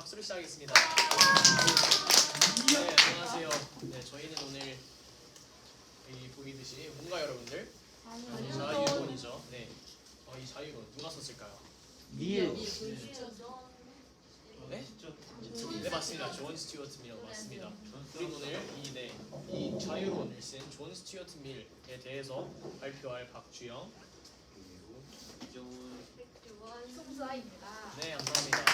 박수를 시작하겠습니다. 네, 안녕하세요. 네, 저희는 오늘 여기 보이듯이 뭔가 여러분들 자유론이죠. 네, 이 자유론 누가 썼을까요? 미유. 네? 네 맞습니다. 존 스튜어트 밀 맞습니다. 우리는 오늘 이 자유론을 쓴 존 스튜어트 밀에 대해서 발표할 박주영, 송수아입니다. 네 감사합니다.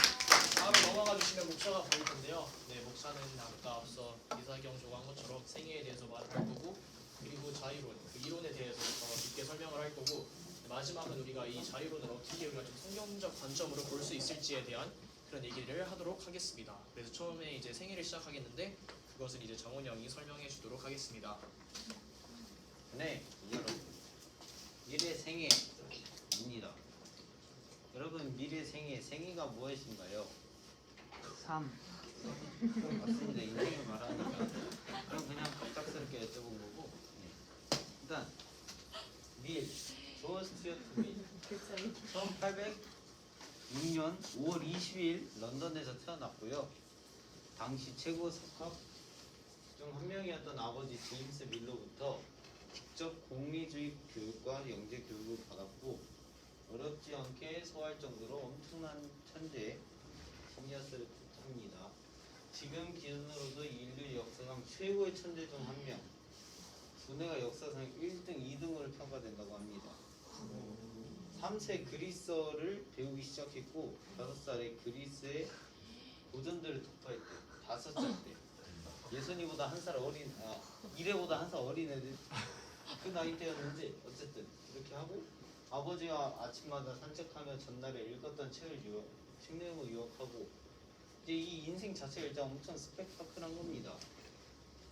바로 넘어가 주시면 목차가 보일 텐데요. 네 목차는 아까 앞서 이사경 조가 한 것처럼 생애에 대해서 말을 할 거고 그리고 자유론 그 이론에 대해서 더 깊게 설명을 할 거고 마지막은 우리가 이 자유론을 어떻게 우리가 좀 성경적 관점으로 볼 수 있을지에 대한 그런 얘기를 하도록 하겠습니다. 그래서 처음에 이제 생애를 시작하겠는데 그것을 이제 정훈 형이 설명해 주도록 하겠습니다. 네, 여러분. 미래 생애입니다. 여러분 미래 생애가 무엇인가요? 삶. 맞습니다. 인생을 말하니까. 그럼 그냥 갑작스럽게 여쭤본 거고. 네. 일단 존 스튜어트 밀. 1806년 5월 20일 런던에서 태어났고요. 당시 최고 석학 중 한 명이었던 아버지 제임스 밀로부터 직접 공리주의 교육과 영재 교육을 받았고 어렵지 않게 소화할 정도로 엄청난 천재이었을 합니다. 지금 기준으로도 인류 역사상 최고의 천재 중 한 명. 두뇌가 역사상 1등, 2등으로 평가된다고 합니다. 3세 그리스어를 배우기 시작했고 5살에 그리스의 고전들을 독파했대요. 5살 때. 예선이보다 한 살 어린, 이래보다 한 살 어린 애들 그 나이 때였는데 어쨌든 이렇게 하고 아버지와 아침마다 산책하며 전날에 읽었던 책을 책 내용을 유학하고 이제 이 인생 자체가 일단 엄청 스펙타클한 겁니다.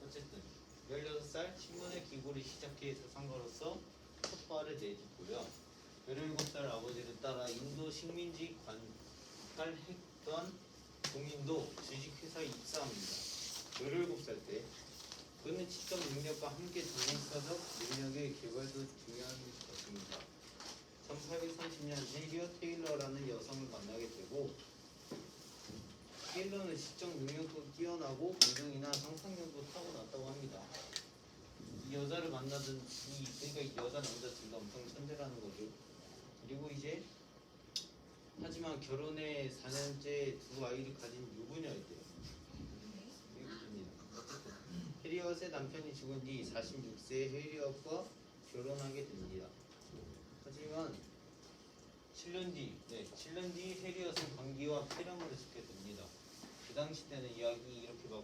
어쨌든 16살 신문의 기고를 시작해 사상가로서 첫 발을 내딛고요. 17살 아버지를 따라 인도 식민지 관할했던 동인도 주식회사에 입사합니다. 17살 때 그는 지적 능력과 함께 정신사적 능력의 개발도 중요한 것입니다. 1830년 헨리어 테일러라는 여성을 만나게 되고 테일러는 지적 능력도 뛰어나고 감정이나 상상력도 타고났다고 합니다. 이 여자를 만나던 그러니까 이 여자 남자 둘 다 엄청 천재라는 거죠. 그리고 이제 하지만 결혼에 4년째 두 아이를 가진 유부녀였대요. 어쨌든 해리엇의 남편이 죽은 뒤 46세에 해리엇과 결혼하게 됩니다. 하지만 7년 뒤 해리엇은 감기와 폐렴으로 죽게 됩니다. 그 당시 때는 의학이 이렇게 막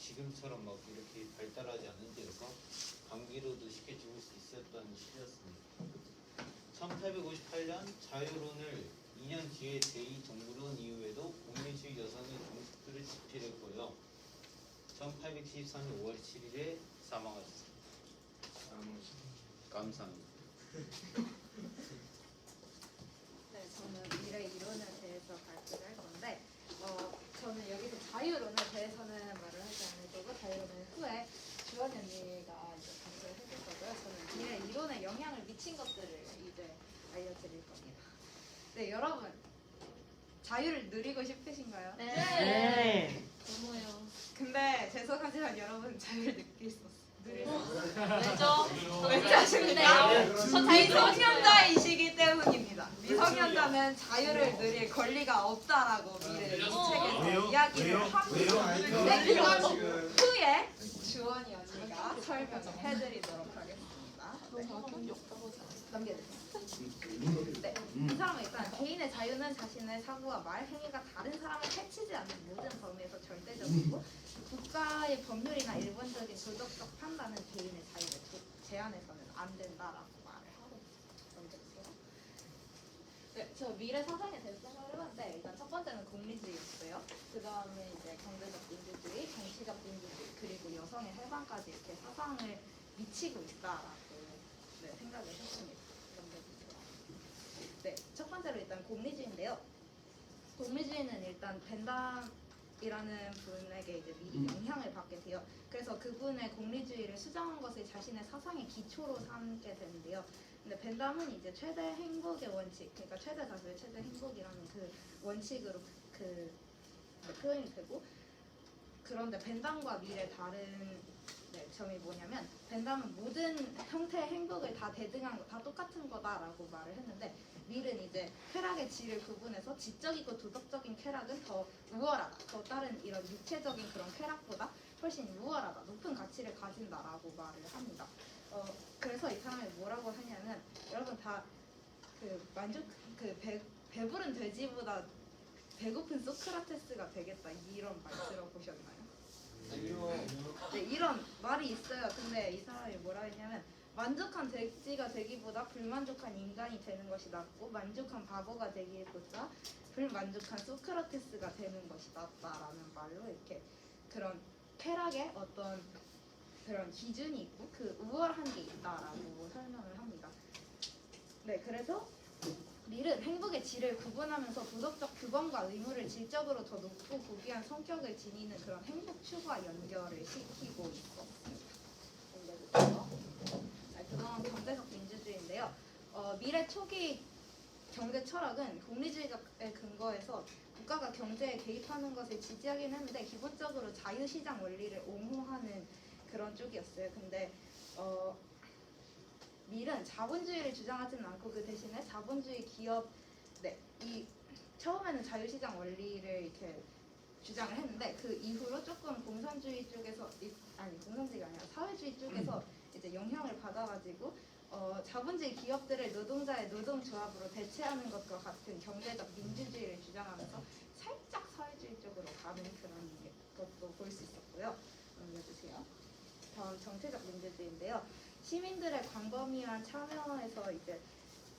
지금처럼 막 이렇게 발달하지 않은 데여서 감기로도 쉽게 죽을 수 있었던 시기였습니다. 1858년 자유론을 2년 뒤에 제2정부론 이후에도 공리주의 여성의 종식들을 집필했고요. 1874년 5월 7일에 사망하셨습니다. 감사합니다. 네, 저는 미래 이론에 대해서 발표를 할 건데, 저는 여기서 자유론에 대해서는 말을 하지 않을 거고 자유론은 후에 주원 언니가 이제 발표를 해줄 거고요. 저는 미래 이론에 영향을 미친 것들을 이제 알려드릴 겁니다. 네, 여러분 자유를 누리고 싶으신가요? 네. 너무요. 근데 죄송하지만 여러분 자유를 느낄 수 없어요. 왜죠? 왜 하십니까? 미성년자이시기 때문입니다. 미성년자는 자유를 누릴 권리가 없다라고 미래 이 책에서 이야기를 합니다. 네, 그건 후에 주원이 언니가 설명을 해드리도록 하겠습니다. 네. 넘겨주세요. 네, 이 사람은 일단 개인의 자유는 자신의 사고와 말, 행위가 다른 사람을 해치지 않는 모든 범위에서 절대적이고 국가의 법률이나 일본적인 도덕적 판단은 개인의 자유를 제한해서는 안 된다라고 말을 하고 넘겨주세요. 네, 저 미래 사상에 대해서 생각을 해봤는데 일단 첫 번째는 공리주의였어요. 그 다음에 이제 경제적 민주주의, 정치적 민주주의, 그리고 여성의 해방까지 이렇게 사상을 미치고 있다라고 생각을 했습니다. 네, 첫 번째로 일단 공리주의인데요. 공리주의는 일단 벤담이라는 분에게 이제 미리 영향을 받게 돼요. 그래서 그분의 공리주의를 수정한 것을 자신의 사상의 기초로 삼게 되는데요. 근데 벤담은 이제 최대 행복의 원칙, 그러니까 최대 자수의 최대 행복이라는 그 원칙으로 그 표현이 되고, 그런데 벤담과 밀의 다른 점이 뭐냐면, 벤담은 모든 형태의 행복을 다 대등한 거, 다 똑같은 거다라고 말을 했는데, 밀은 이제 쾌락의 질을 구분해서 지적이고 도덕적인 쾌락은 더 우월하다, 더 다른 이런 육체적인 그런 쾌락보다 훨씬 우월하다, 높은 가치를 가진다라고 말을 합니다. 그래서 이 사람이 뭐라고 하냐면, 여러분 다 배부른 돼지보다 배고픈 소크라테스가 되겠다, 이런 말 들어보셨나요? 네, 이런 말이 있어요. 근데 이 사람이 뭐라 했냐면, 만족한 돼지가 되기보다 불만족한 인간이 되는 것이 낫고, 만족한 바보가 되기보다 불만족한 소크라테스가 되는 것이 낫다라는 말로 이렇게 그런 쾌락의 어떤 그런 기준이 있고 그 우월한 게 있다라고 설명을 합니다. 네, 그래서 밀은 행복의 질을 구분하면서 도덕적 규범과 의무를 질적으로 더 높고 고귀한 성격을 지니는 그런 행복 추구와 연결을 시키고 있었습니다. 그건 경제적 민주주의인데요. 밀의 초기 경제 철학은 공리주의에 근거해서 국가가 경제에 개입하는 것을 지지하긴 했는데 기본적으로 자유시장 원리를 옹호하는 그런 쪽이었어요. 근데 밀은 자본주의를 주장하지는 않고 그 대신에 자본주의 기업, 이 처음에는 자유시장 원리를 이렇게 주장을 했는데 그 이후로 조금 공산주의 쪽에서 공산주의가 아니라 사회주의 쪽에서 이제 영향을 받아가지고 자본주의 기업들을 노동자의 노동조합으로 대체하는 것과 같은 경제적 민주주의를 주장하면서 살짝 사회주의 쪽으로 가는 그런 것도 볼 수 있었고요. 넘겨주세요. 다음 정치적 민주주의인데요. 시민들의 광범위한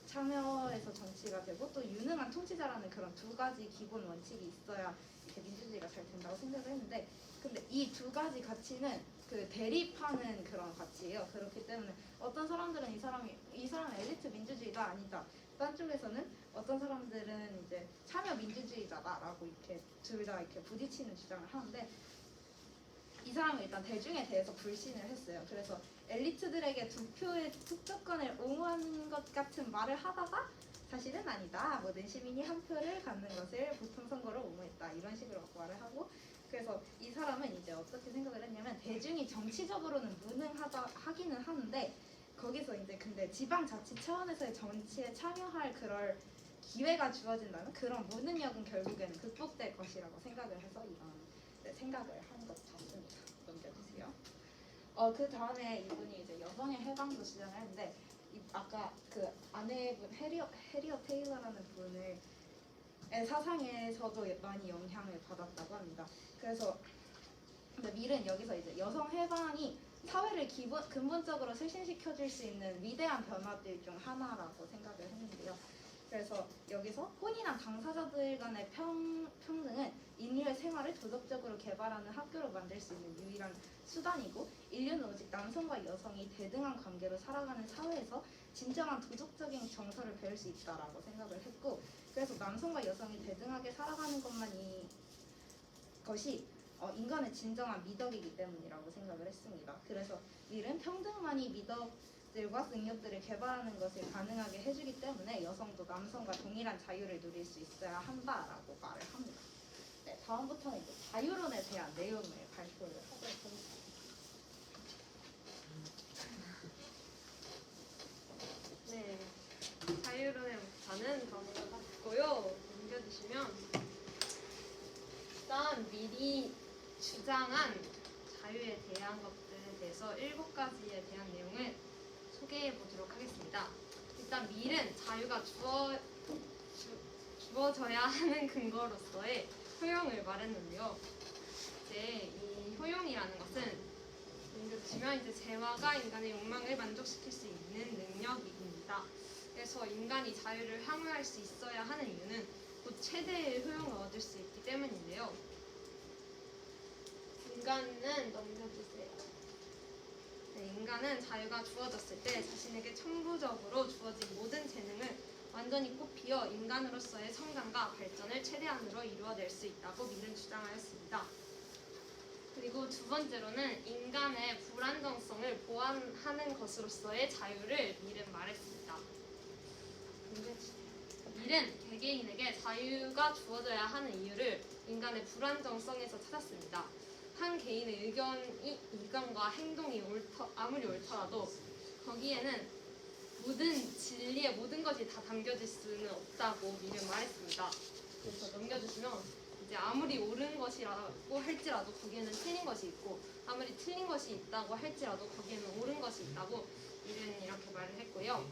참여에서 정치가 되고 또 유능한 통치자라는 그런 두 가지 기본 원칙이 있어야 이렇게 민주주의가 잘 된다고 생각을 했는데, 근데 이 두 가지 가치는 그 대립하는 그런 가치예요. 그렇기 때문에 어떤 사람들은 이 사람은 엘리트 민주주의다 아니다. 딴 쪽에서는 어떤 사람들은 이제 참여 민주주의자다라고 이렇게 둘 다 이렇게 부딪히는 주장을 하는데, 이 사람은 일단 대중에 대해서 불신을 했어요. 그래서 엘리트들에게 투표의 투표권을 옹호하는 것 같은 말을 하다가 사실은 아니다. 모든 시민이 한 표를 갖는 것을 보통 선거로 옹호했다. 이런 식으로 말을 하고, 그래서 이 사람은 이제 어떻게 생각을 했냐면 대중이 정치적으로는 무능하기는 하는데 거기서 이제 근데 지방자치 차원에서의 정치에 참여할 그럴 기회가 주어진다면 그런 무능력은 결국에는 극복될 것이라고 생각을 해서 이런 생각을 한 것 같습니다. 넘겨주세요. 그 다음에 이분이 이제 여성의 해방도 주장을 했는데 아까 그 아내분 해리어 테일러라는 분의 사상에서도 많이 영향을 받았다고 합니다. 그래서 근데 밀은 여기서 이제 여성 해방이 사회를 근본적으로 쇄신시켜줄 수 있는 위대한 변화들 중 하나라고 생각을 했는데요. 그래서 여기서 혼인한 당사자들 간의 평등은 인류의 생활을 도덕적으로 개발하는 학교로 만들 수 있는 유일한 수단이고, 인류는 오직 남성과 여성이 대등한 관계로 살아가는 사회에서 진정한 도덕적인 정서를 배울 수 있다라고 생각을 했고, 그래서 남성과 여성이 대등하게 살아가는 것이 인간의 진정한 미덕이기 때문이라고 생각을 했습니다. 그래서 밀은 평등만이 미덕들과 능력들을 개발하는 것을 가능하게 해주기 때문에 여성도 남성과 동일한 자유를 누릴 수 있어야 한다라고 말을 합니다. 네, 다음부터는 이제 자유론에 대한 내용을 발표를 하도록 하겠습니다. 네, 자유론의 목차는 넘겨봤고요. 넘겨주시면 일단 미리 주장한 자유에 대한 것들에 대해서 7가지에 대한 내용을 소개해 보도록 하겠습니다. 일단 밀은 자유가 주어져야 하는 근거로서의 효용을 말했는데요. 이제 이 효용이라는 것은 보시면 이제 재화가 인간의 욕망을 만족시킬 수 있는 능력입니다. 그래서 인간이 자유를 향유할 수 있어야 하는 이유는 곧 최대의 효용을 얻을 수 있기 때문인데요. 인간은 넘겨주세요. 네, 인간은 자유가 주어졌을 때 자신에게 천부적으로 주어진 모든 재능을 완전히 꽃피어 인간으로서의 성장과 발전을 최대한으로 이루어낼 수 있다고 밀은 주장하였습니다. 그리고 두 번째로는 인간의 불안정성을 보완하는 것으로서의 자유를 밀은 말했습니다. 밀은 개개인에게 자유가 주어져야 하는 이유를 인간의 인간의 불안정성에서 찾았습니다. 한 개인의 의견과 행동이 아무리 옳더라도 거기에는 모든 진리의 모든 것이 다 담겨질 수는 없다고 밀은 말했습니다. 그래서 넘겨주시면 이제 아무리 옳은 것이라고 할지라도 거기에는 틀린 것이 있고 아무리 틀린 것이 있다고 할지라도 거기에는 옳은 것이 있다고 밀은 이렇게 말을 했고요.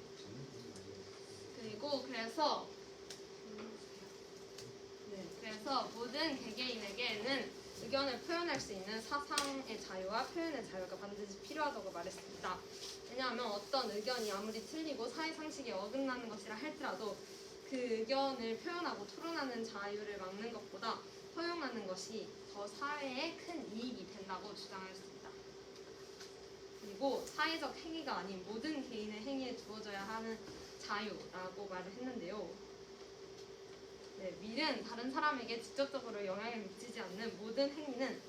그리고 그래서 모든 개개인에게는 의견을 표현할 수 있는 사상의 자유와 표현의 자유가 반드시 필요하다고 말했습니다. 왜냐하면 어떤 의견이 아무리 틀리고 사회상식에 어긋나는 것이라 할지라도 그 의견을 표현하고 토론하는 자유를 막는 것보다 허용하는 것이 더 사회에 큰 이익이 된다고 주장하였습니다. 그리고 사회적 행위가 아닌 모든 개인의 행위에 주어져야 하는 자유라고 말을 했는데요. 네, 밀은 다른 사람에게 직접적으로 영향을 미치지 않는 모든 행위는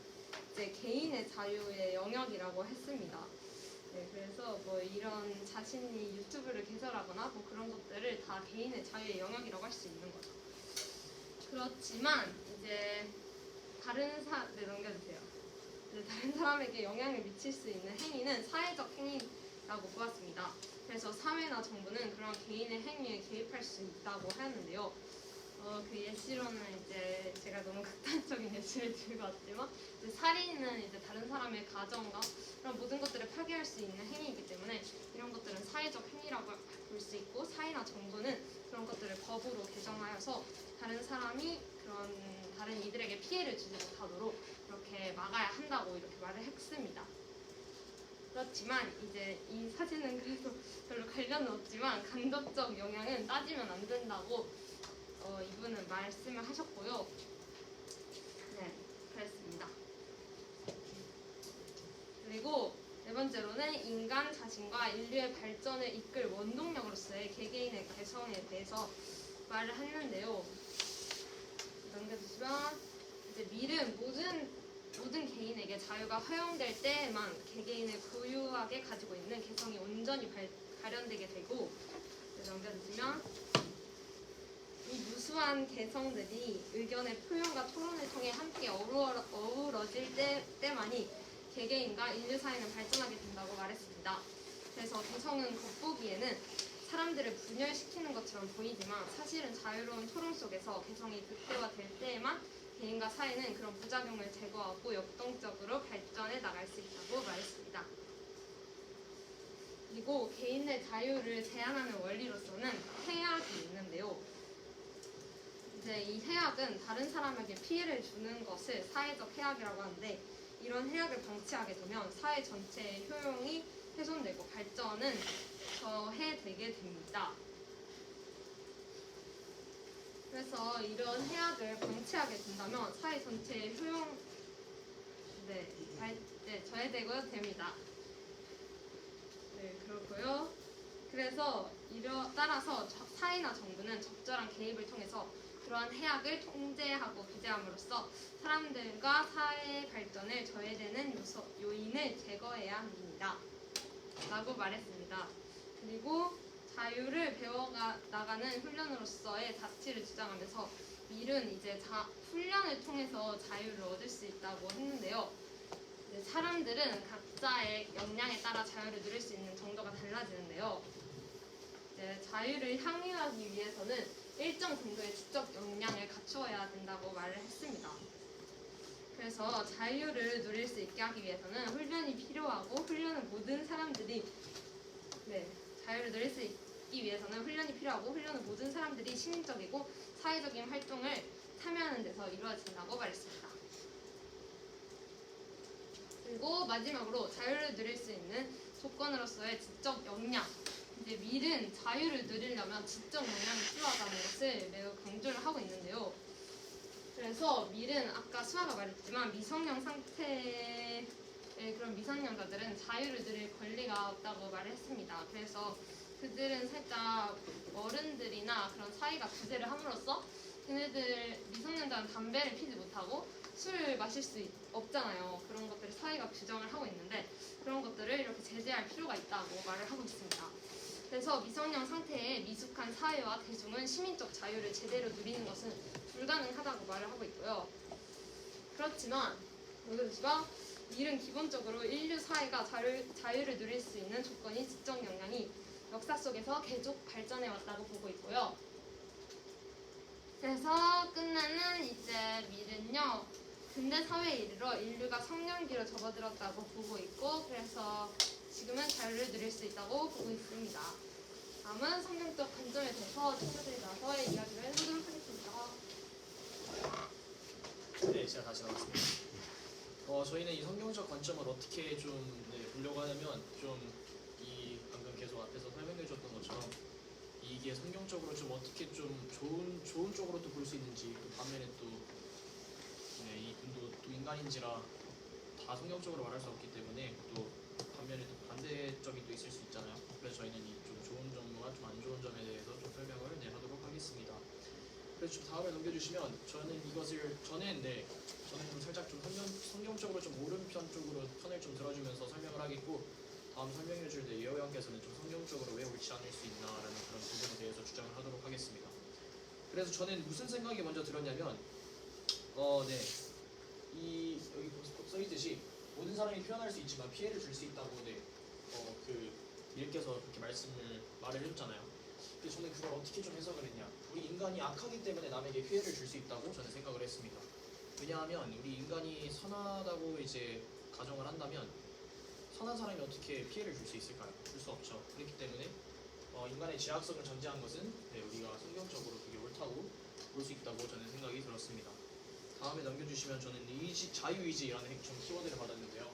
이제 개인의 자유의 영역이라고 했습니다. 네, 그래서 뭐 이런 자신이 유튜브를 개설하거나 뭐 그런 것들을 다 개인의 자유의 영역이라고 할 수 있는 거죠. 그렇지만 이제 네, 넘겨주세요. 이제 다른 사람에게 영향을 미칠 수 있는 행위는 사회적 행위라고 보았습니다. 그래서 사회나 정부는 그런 개인의 행위에 개입할 수 있다고 하였는데요. 그 예시로는 이제 제가 너무 극단적인 예시를 들고 왔지만 이제 살인은 이제 다른 사람의 가정과 그런 모든 것들을 파괴할 수 있는 행위이기 때문에 이런 것들은 사회적 행위라고 볼 수 있고 사회나 정부는 그런 것들을 법으로 개정하여서 다른 사람이 그런 다른 이들에게 피해를 주지 못하도록 이렇게 막아야 한다고 이렇게 말을 했습니다. 그렇지만 이제 이 사진은 그래도 별로 관련은 없지만 간접적 영향은 따지면 안 된다고 이분은 말씀을 하셨고요. 네, 그랬습니다. 그리고 네 번째로는 인간 자신과 인류의 발전을 이끌 원동력으로서의 개개인의 개성에 대해서 말을 했는데요. 넘겨주시면 이제 밀은 모든 개인에게 자유가 허용될 때에만 개개인의 고유하게 가지고 있는 개성이 온전히 발현되게 되고 넘겨주시면 이 무수한 개성들이 의견의 표현과 토론을 통해 함께 어우러질 때만이 개개인과 인류 사회는 발전하게 된다고 말했습니다. 그래서 개성은 겉보기에는 사람들을 분열시키는 것처럼 보이지만 사실은 자유로운 토론 속에서 개성이 극대화될 때에만 개인과 사회는 그런 부작용을 제거하고 역동적으로 발전해 나갈 수 있다고 말했습니다. 그리고 개인의 자유를 제한하는 원리로서는 해악이 있는데요. 이제 이 해악은 다른 사람에게 피해를 주는 것을 사회적 해악이라고 하는데 이런 해악을 방치하게 되면 사회 전체의 효용이 훼손되고 발전은 저해되게 됩니다. 그래서 이런 해악을 방치하게 된다면 사회 전체의 효용 저해되고 됩니다. 네, 그렇고요. 그래서 따라서 사회나 정부는 적절한 개입을 통해서 그러한 해악을 통제하고 규제함으로써 사람들과 사회의 발전을 저해되는 요인을 제거해야 합니다. 라고 말했습니다. 그리고 자유를 배워나가는 훈련으로서의 가치를 주장하면서 밀은 이제 훈련을 통해서 자유를 얻을 수 있다고 했는데요. 사람들은 각자의 역량에 따라 자유를 누릴 수 있는 정도가 달라지는데요. 자유를 향유하기 위해서는 일정 정도의 지적 역량을 갖추어야 된다고 말을 했습니다. 그래서 자유를 누릴 수 있게 하기 위해서는 훈련이 필요하고 자유를 누릴 수 있기 위해서는 훈련이 필요하고 훈련은 모든 사람들이 시민적이고 사회적인 활동을 참여하는 데서 이루어진다고 말했습니다. 그리고 마지막으로 자유를 누릴 수 있는 조건으로서의 지적 역량. 이제 밀은 자유를 누리려면 지적 역량이 필요하다는 것을 매우 강조를 하고 있는데요. 그래서 밀은 아까 수아가 말했지만 미성년 상태의 그런 미성년자들은 자유를 누릴 권리가 없다고 말을 했습니다. 그래서 그들은 살짝 어른들이나 그런 사회가 규제를 함으로써 미성년자는 담배를 피지 못하고 술을 마실 수 없잖아요. 그런 것들을 사회가 규정을 하고 있는데 그런 것들을 이렇게 제재할 필요가 있다고 말을 하고 있습니다. 그래서 미성년 상태의 미숙한 사회와 대중은 시민적 자유를 제대로 누리는 것은 불가능하다고 말을 하고 있고요. 그렇지만 여기서 일은 기본적으로 인류 사회가 자유를 누릴 수 있는 조건이 지적 역량이 역사 속에서 계속 발전해 왔다고 보고 있고요. 그래서 끝내는 이제 밀은요. 근대 사회에 이르러 인류가 성년기로 접어들었다고 보고 있고 그래서 지금은 자유를 누릴 수 있다고 보고 있습니다. 다음은 성경적 관점에 대해서 친구들이 나서 이야기를 해보도록 하겠습니다. 네, 제가 다시 나왔습니다. 저희는 이 성경적 관점을 어떻게 좀 보려고 하냐면 좀 이 방금 계속 앞에서 설명해줬던 것처럼 이게 성경적으로 좀 어떻게 좀 좋은 쪽으로 또 볼 수 있는지 또 반면에 또 이분도 또 인간인지라 다 성경적으로 말할 수 없기 때문에 또 반면에 또 반대점이 또 있을 수 있잖아요. 그래서 저희는 이 좀 좋은 점과 좀 안 좋은 점에 대해서 좀 설명을 하도록 하겠습니다. 그래서 좀 다음에 넘겨주시면 저는 좀 살짝 좀 성경적으로 좀 오른편 쪽으로 편을 좀 들어주면서 설명을 하겠고 다음 설명해줄 때 예호양께서는 좀 성경적으로 왜 옳지 않을 수 있나라는 그런 부분에 대해서 주장을 하도록 하겠습니다. 그래서 저는 무슨 생각이 먼저 들었냐면 여기 써있듯이 모든 사람이 표현할 수 있지만 피해를 줄 수 있다고 밀께서 그렇게 말을 해줬잖아요. 근데 저는 그걸 어떻게 좀 해석을 했냐? 우리 인간이 악하기 때문에 남에게 피해를 줄 수 있다고 저는 생각을 했습니다. 왜냐하면 우리 인간이 선하다고 이제 가정을 한다면 선한 사람이 어떻게 피해를 줄 수 있을까요? 줄 수 없죠. 그렇기 때문에 인간의 지향성을 전제한 것은 우리가 성경적으로 그게 옳다고 볼 수 있다고 저는 생각이 들었습니다. 다음에 넘겨주시면 저는 자유의지라는 좀 키워드를 받았는데요.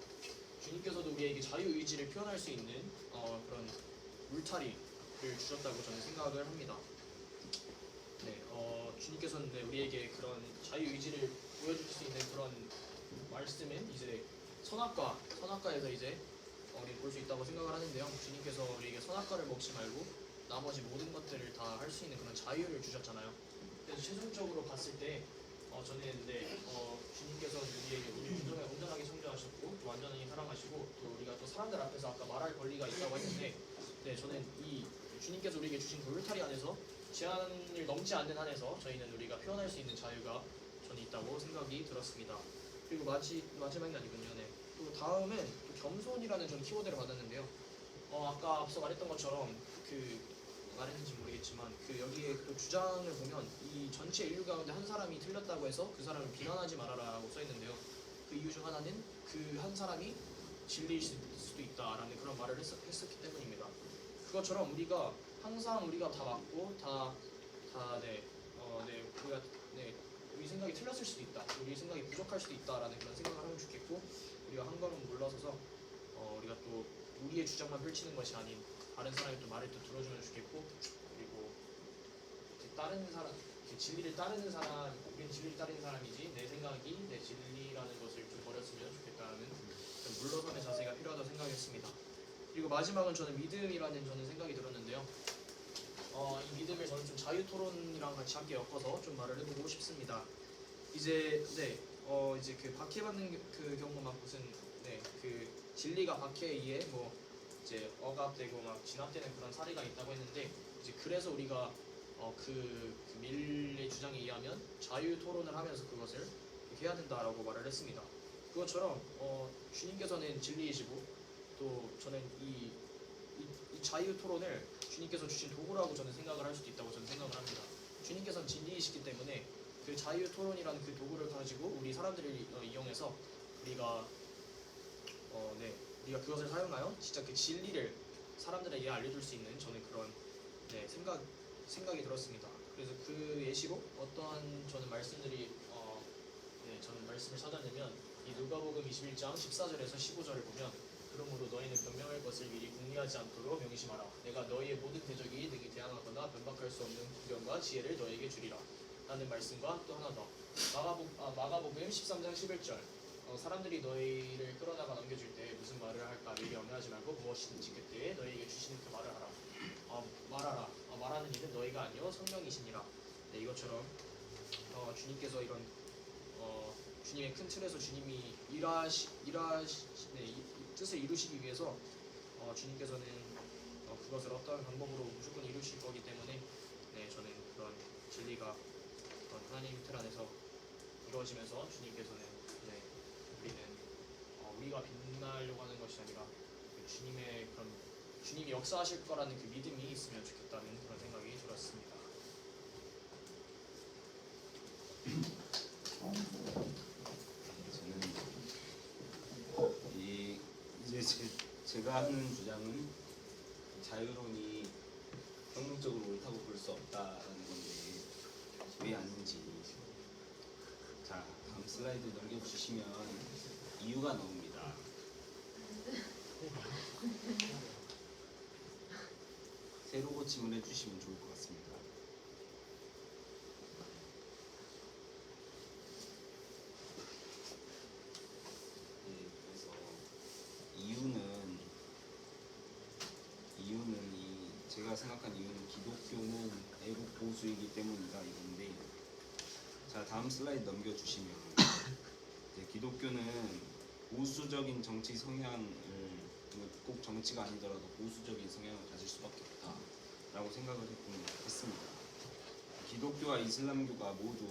주님께서도 우리에게 자유의지를 표현할 수 있는 그런 울타리를 주셨다고 저는 생각을 합니다. 주님께서는 우리에게 그런 자유의지를 보여줄 수 있는 그런 말씀은 이제 선악과에서 이제 우리가 볼 수 있다고 생각을 하는데요. 주님께서 우리에게 선악과를 먹지 말고 나머지 모든 것들을 다 할 수 있는 그런 자유를 주셨잖아요. 그래서 최종적으로 봤을 때 저는 주님께서 우리를 온전하게 창조하셨고 또 완전히 사랑하시고 또 우리가 또 사람들 앞에서 아까 말할 권리가 있다고 했는데 저는 이 주님께서 우리에게 주신 그 울타리 안에서 제한을 넘지 않는 한에서 저희는 우리가 표현할 수 있는 자유가 저는 있다고 생각이 들었습니다. 그리고 마지막이 아니군요. 그리고 다음은 또 겸손이라는 저는 키워드를 받았는데요. 아까 앞서 말했던 것처럼 말했는지 모르겠지만 여기에 그 주장을 보면 이 전체 인류 가운데 한 사람이 틀렸다고 해서 그 사람을 비난하지 말아라라고 써있는데요. 그 이유 중 하나는 그 한 사람이 진리일 수도 있다라는 그런 말을 했었기 때문입니다. 그것처럼 우리가 항상 우리가 다 맞고 우리 생각이 틀렸을 수도 있다. 우리 생각이 부족할 수도 있다라는 그런 생각을 하면 좋겠고 우리가 한 걸음 물러서서 우리가 또 우리의 주장만 펼치는 것이 아닌 다른 사람이 또 말을 또 들어주면 좋겠고 그리고 다른 사람 진리를 따르는 사람 우리는 진리를 따르는 사람이지 내 생각이 내 진리라는 것을 좀 버렸으면 좋겠다는 좀 물러서는 자세가 필요하다고 생각했습니다. 그리고 마지막은 저는 믿음이라는 저는 생각이 들었는데요. 이 믿음을 저는 좀 자유토론이랑 같이 함께 엮어서 좀 말을 해보고 싶습니다. 이제 그 박해받는 그 경우 막 무슨 그 진리가 박해에 의해 뭐 이제 억압되고 막 진압되는 그런 사례가 있다고 했는데 이제 그래서 우리가 그 밀의 주장에 의하면 자유 토론을 하면서 그것을 해야 된다라고 말을 했습니다. 그것처럼 주님께서는 진리이시고 또 저는 이 자유 토론을 주님께서 주신 도구라고 저는 생각을 할 수도 있다고 저는 생각을 합니다. 주님께서는 진리이시기 때문에 그 자유 토론이라는 그 도구를 가지고 우리 사람들을 이용해서 우리가 그것을 사용하여 진짜 그 진리를 사람들에게 알려줄 수 있는 저는 그런 생각이 들었습니다. 그래서 그 예시로 어떠한 저는 말씀들이 저는 말씀을 찾아내면 이 누가복음 21장 14절에서 15절을 보면 그러므로 너희는 변명할 것을 미리 궁리하지 않도록 명심하라. 내가 너희의 모든 대적이 능히 대항하거나 변박할 수 없는 구변과 지혜를 너희에게 주리라. 라는 말씀과 또 하나 더 마가복음 13장 11절 사람들이 너희를 끌어다가 넘겨줄 때 무슨 말을 할까 미리 염려하지 말고 무엇이든지 그때에 너희에게 주시는 그 말을 하라. 말하라. 말하는 이는 너희가 아니요 성령이시니라. 이것처럼 주님께서 이런 주님의 큰 틀에서 주님이 이 뜻을 이루시기 위해서 주님께서는 그것을 어떠한 방법으로 무조건 이루실 거기 때문에 저는 그런 진리가 하나님 틀 안에서 이루어지면서 주님께서는 우리가 빛나려고 하는 것이 아니라 그 주님의 그런 주님이 역사하실 거라는 그 믿음이 있으면 좋겠다는 그런 생각이 들었습니다. 저는 이제 제가 하는 주장은 자유론이 평론적으로 옳다고 볼 수 없다라는 건데 왜 아닌지. 자, 다음 슬라이드 넘겨주시면 이유가 나옵니다. 새로 고침을 해주시면 좋을 것 같습니다. 네, 그래서 이유는 제가 생각한 이유는 기독교는 애국 보수이기 때문이다 이건데, 자 다음 슬라이드 넘겨주시면 이제 기독교는 보수적인 정치 성향을, 꼭 정치가 아니더라도 보수적인 성향을 가질 수밖에 없다라고 생각을 했습니다. 기독교와 이슬람교가 모두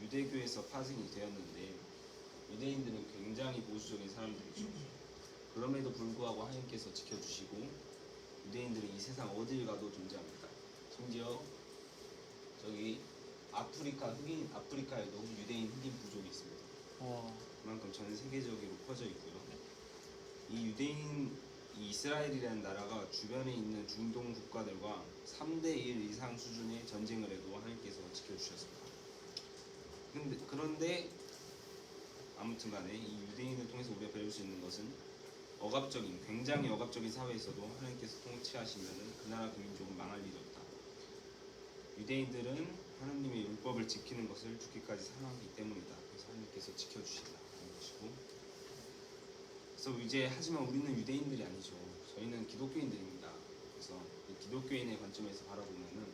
유대교에서 파생이 되었는데 유대인들은 굉장히 보수적인 사람들이죠. 그럼에도 불구하고 하나님께서 지켜주시고 유대인들은 이 세상 어딜 가도 존재합니다. 심지어 저기 흑인 아프리카에도 유대인 흑인 부족이 있습니다. 그만큼 전 세계적으로 퍼져 있고요. 이 이스라엘이라는 나라가 주변에 있는 중동 국가들과 3대1 이상 수준의 전쟁을 해도 하나님께서 지켜주셨습니다. 그런데 아무튼 간에 이 유대인을 통해서 우리가 배울 수 있는 것은 굉장히 억압적인 사회에서도 하나님께서 통치하시면 그 나라 그 민족은 망할 일이 없다. 유대인들은 하나님의 율법을 지키는 것을 죽기까지 사랑하기 때문이다. 그래서 하나님께서 지켜주신다 하는 것이고, 그래서 이제 하지만 우리는 유대인들이 아니죠. 저희는 기독교인들입니다. 그래서 기독교인의 관점에서 바라보면은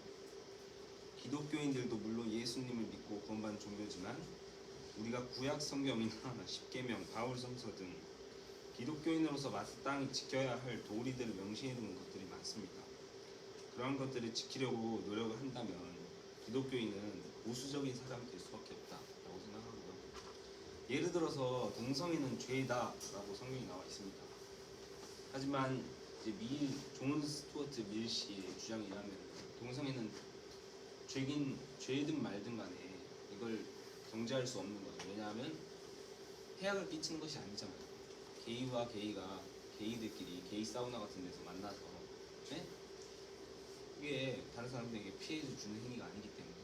기독교인들도 물론 예수님을 믿고 구원받은 종교지만 우리가 구약 성경이나 십계명, 바울성서 등 기독교인으로서 마땅히 지켜야 할 도리들을 명시해 두는 것들이 많습니다. 그런 것들을 지키려고 노력을 한다면 기독교인은 보수적인 사람이 될 수밖에 없다라고 생각하고요. 예를 들어서 동성애는 죄다라고 성경이 나와 있습니다. 하지만 이제 존 스튜어트 밀 씨의 주장이라면 동성애는 죄든 말든 간에 이걸 정죄할 수 없는 거죠. 왜냐하면 해악을 끼치는 것이 아니잖아요. 게이와 게이들끼리 게이 사우나 같은 데서 만나서 그게 다른 사람들에게 피해를 주는 행위가 아니기 때문에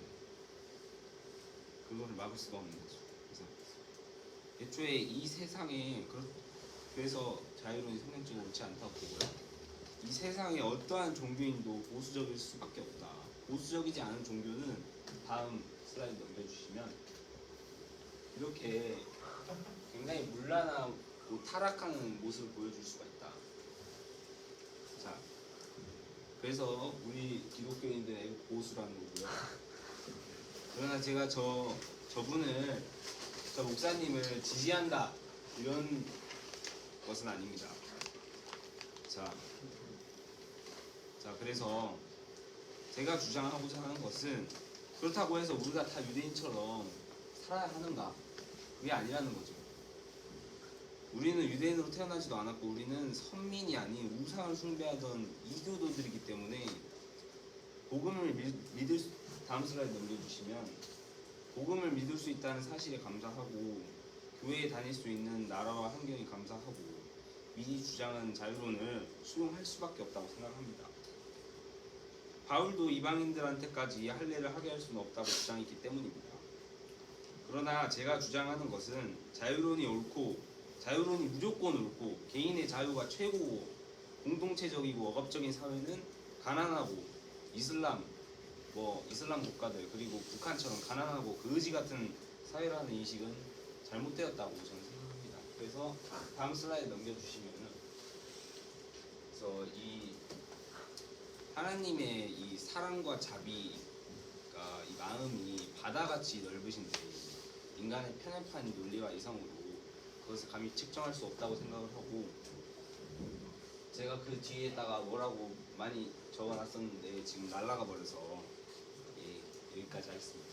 그거를 막을 수가 없는 거죠. 그래서 애초에 이 세상에 그래서 자유론이 성경적으로 옳지 않다고 보고요. 이 세상에 어떠한 종교인도 보수적일 수밖에 없다. 보수적이지 않은 종교는 다음 슬라이드 넘겨주시면 이렇게 굉장히 문란하고 타락하는 모습을 보여줄 수가 있다. 자, 그래서 우리 기독교인들의 보수라는 거고요. 그러나 제가 저 목사님을 지지한다 이런 것은 아닙니다. 자, 그래서 제가 주장하고자 하는 것은 그렇다고 해서 우리가 다 유대인처럼 살아야 하는가? 그게 아니라는 거죠. 우리는 유대인으로 태어나지도 않았고 우리는 선민이 아닌 우상을 숭배하던 이교도들이기 때문에 복음을 다음 슬라이드 넘겨주시면 복음을 믿을 수 있다는 사실에 감사하고 교회에 다닐 수 있는 나라와 환경에 감사하고 미리 주장한 자유론을 수용할 수밖에 없다고 생각합니다. 바울도 이방인들한테까지 할례를 하게 할 수는 없다고 주장했기 때문입니다. 그러나 제가 주장하는 것은 자유론이 무조건 옳고 개인의 자유가 최고고 공동체적이고 억압적인 사회는 가난하고 이슬람 국가들 그리고 북한처럼 가난하고 거지 같은 사회라는 인식은 잘못되었다고 저는 생각합니다. 그래서 다음 슬라이드 넘겨주시면은 그래서 이 하나님의 이 사랑과 자비가 이 마음이 바다같이 넓으신데 인간의 편협한 논리와 이성으로 그것을 감히 측정할 수 없다고 생각을 하고 제가 그 뒤에다가 뭐라고 많이 적어놨었는데 지금 날아가 버려서 여기까지 하겠습니다.